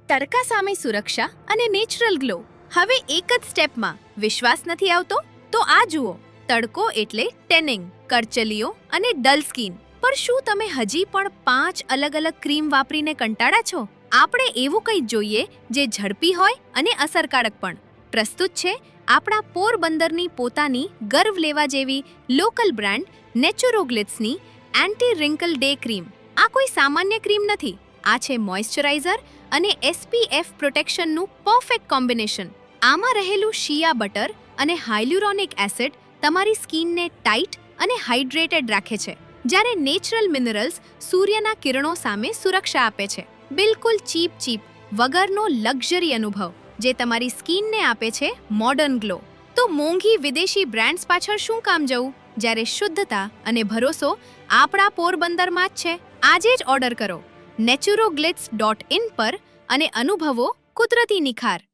તડકા સામે સુરક્ષા અને નેચરલ ગ્લો હવે એક જ સ્ટેપમાં. વિશ્વાસ નથી આવતો? તો આ જુઓ. તડકો એટલે ટેનિંગ, કરચલીઓ અને ડલ સ્કિન. પણ શું તમે હજી પણ 5 અલગ અલગ ક્રીમ વાપરીને કંટાળા છો? આપણે એવું કંઈ જોઈએ જે ઝડપી હોય અને અસરકારક પણ. પ્રસ્તુત છે આપણા પોરબંદરની પોતાની ગર્વ લેવા જેવી લોકલ બ્રાન્ડ નેચુરોગ્લિટ્સની એન્ટી રિંકલ ડે ક્રીમ. આ કોઈ સામાન્ય ક્રીમ નથી. આ છે મોઇશ્ચરાઇઝર અને SPF પ્રોટેક્શનનું પરફેક્ટ કોમ્બિનેશન. આમાં રહેલું શિયા બટર અને હાઇલ્યુરોનિક એસિડ તમારી સ્કિનને ટાઇટ અને હાઇડ્રેટેડ રાખે છે, જ્યારે નેચરલ મિનરલ્સ સૂર્યના કિરણો સામે સુરક્ષા આપે છે. બિલકુલ ચીપ વગરનો લક્ઝરી અનુભવ જે તમારી સ્કિનને આપે છે મોડર્ન ગ્લો. તો મોંઘી વિદેશી બ્રાન્ડ્સ પાછળ શું કામ જવું, જ્યારે શુદ્ધતા અને ભરોસો આપણા પોરબંદરમાં જ છે. આજે જ ઓર્ડર કરો nechuroglitz.in પર અને અનુભવો કુદરતી નિખાર.